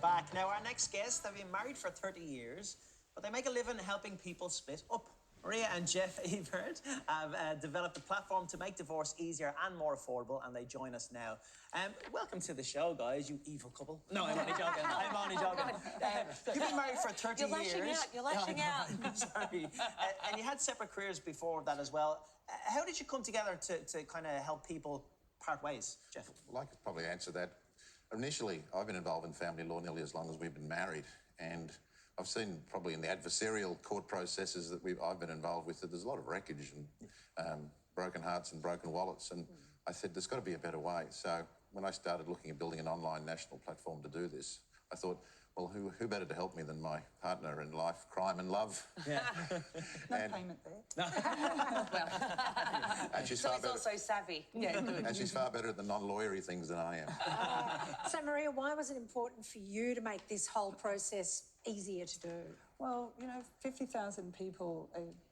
welcome back. Now, our next guests have been married for 30 years, but they make a living helping people split up. Maria and Geoff Ebert have developed a platform to make divorce easier and more affordable, and they join us now. Welcome to the show, guys, you evil couple. No, I'm only joking. I'm only joking. You've been married for 30 years. You're lashing out. Sorry. And you had separate careers before that as well. How did you come together to kind of help people part ways, Geoff? Well, I could probably answer that. Initially, I've been involved in family law nearly as long as we've been married, and I've seen probably in the adversarial court processes that I've been involved with that there's a lot of wreckage and broken hearts and broken wallets, and I said there's got to be a better way. So when I started looking at building an online national platform to do this, I thought, well, who better to help me than my partner in life, crime and love? Yeah. No payment there. And she's so far he's better, also savvy. Yeah, good. and she's far better at the non-lawyery things than I am. So, Maria, why was it important for you to make this whole process easier to do? Well, 50,000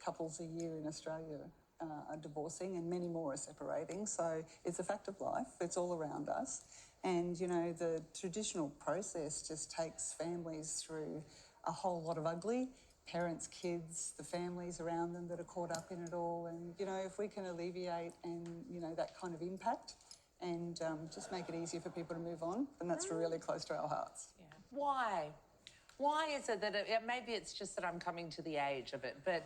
couples a year in Australia are divorcing, and many more are separating. So it's a fact of life. It's all around us. And, the traditional process just takes families through a whole lot of ugly. Parents, kids, the families around them that are caught up in it all. And, if we can alleviate that kind of impact and just make it easier for people to move on, then that's really close to our hearts. Yeah. Why? Why is it that maybe it's just that I'm coming to the age of it, but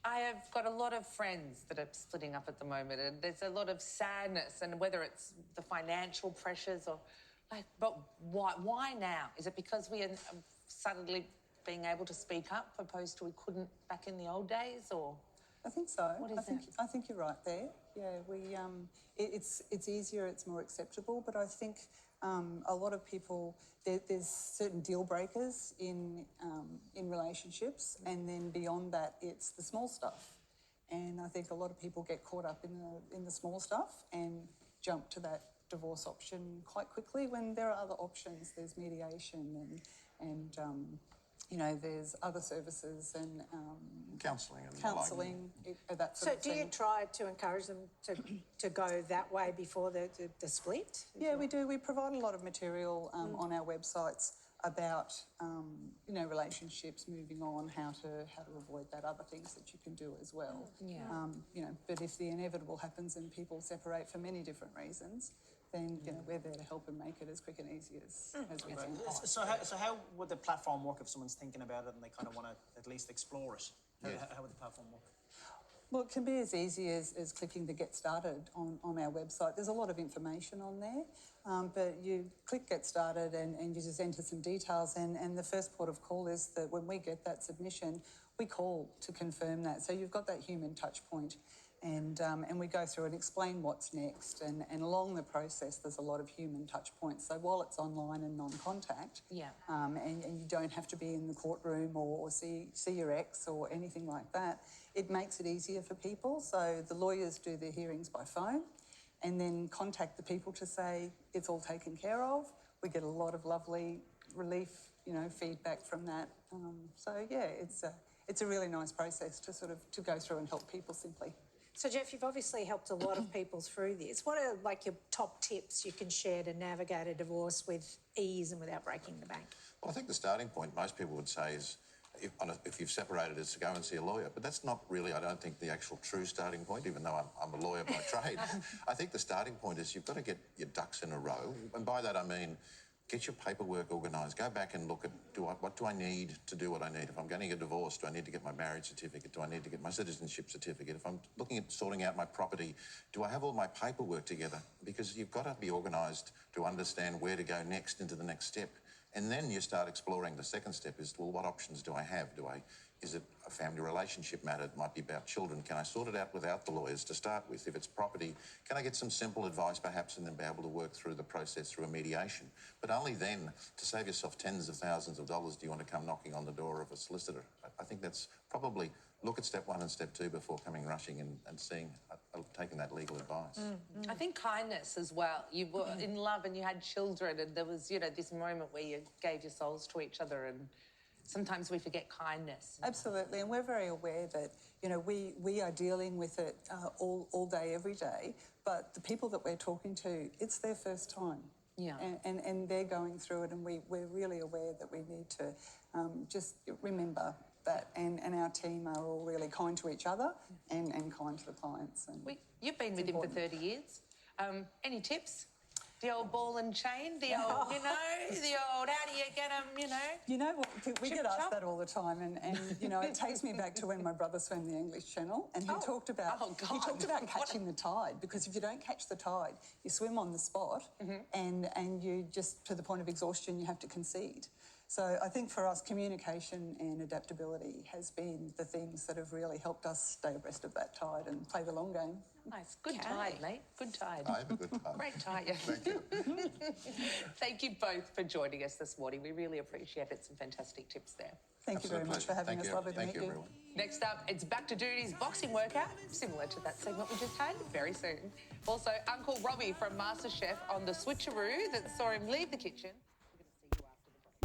I have got a lot of friends that are splitting up at the moment, and there's a lot of sadness, and whether it's the financial pressures or but why now? Is it because we are suddenly being able to speak up opposed to we couldn't back in the old days, or? I think so. What is I think you're right there. Yeah, it's easier, it's more acceptable, but I think a lot of people, there's certain deal breakers in relationships, and then beyond that, it's the small stuff. And I think a lot of people get caught up in the small stuff and jump to that divorce option quite quickly when there are other options. There's mediation and there's other services and counselling. That sort of thing. Do you try to encourage them to go that way before the split? Yeah, we do. We provide a lot of material on our websites about relationships, moving on, how to avoid that, other things that you can do as well. Yeah. But if the inevitable happens and people separate for many different reasons, then we're there to help and make it as quick and easy as we can. So how would the platform work if someone's thinking about it and they kind of want to at least explore it? How would the platform work? Well, it can be as easy as clicking the Get Started on our website. There's a lot of information on there, but you click Get Started and you just enter some details, and the first port of call is that when we get that submission, we call to confirm that. So you've got that human touch point. And we go through and explain what's next. And along the process, there's a lot of human touch points. So while it's online and non-contact, and you don't have to be in the courtroom or see your ex or anything like that, it makes it easier for people. So the lawyers do their hearings by phone and then contact the people to say it's all taken care of. We get a lot of lovely relief, feedback from that. It's a really nice process to go through and help people simply. So, Geoff, you've obviously helped a lot of people through this. What are your top tips you can share to navigate a divorce with ease and without breaking the bank? Well, I think the starting point most people would say is if you've separated is to go and see a lawyer. But that's not really, I don't think, the actual true starting point, even though I'm a lawyer by trade. I think the starting point is you've got to get your ducks in a row. And by that I mean get your paperwork organised. Go back and look at what do I need to do what I need. If I'm getting a divorce, do I need to get my marriage certificate? Do I need to get my citizenship certificate? If I'm looking at sorting out my property, do I have all my paperwork together? Because you've got to be organised to understand where to go next into the next step. And then you start exploring. The second step is, well, what options do I have? Is it a family relationship matter? It might be about children. Can I sort it out without the lawyers to start with? If it's property, can I get some simple advice perhaps and then be able to work through the process through a mediation? But only then, to save yourself tens of thousands of dollars, do you want to come knocking on the door of a solicitor. I think that's probably look at step one and step two before coming rushing and seeing, taking that legal advice. I think kindness as well. You were in love and you had children, and there was, this moment where you gave your souls to each other, and sometimes we forget kindness. Absolutely, and we're very aware that, we are dealing with it all day, every day, but the people that we're talking to, it's their first time. Yeah. And they're going through it, and we're really aware that we need to just remember that, and our team are all really kind to each other and kind to the clients. And you've been with him for 30 years. Any tips? The old ball and chain, the old, the old, how do you get them, You know what, we get asked chop. that all the time, and it takes me back to when my brother swam the English Channel, and he talked about catching the tide, because if you don't catch the tide, you swim on the spot, and you just, to the point of exhaustion, you have to concede. So I think for us, communication and adaptability has been the things that have really helped us stay abreast of that tide and play the long game. Nice. Good tide, mate. Good tide. I have a good time. Great tide. Thank you. Thank you both for joining us this morning. We really appreciate it. Some fantastic tips there. Thank you very much for having us. Lovely to meet you. Everyone. Next up, it's Back to Duty's boxing workout, similar to that segment we just had, very soon. Also, Uncle Robbie from MasterChef on the switcheroo that saw him leave the kitchen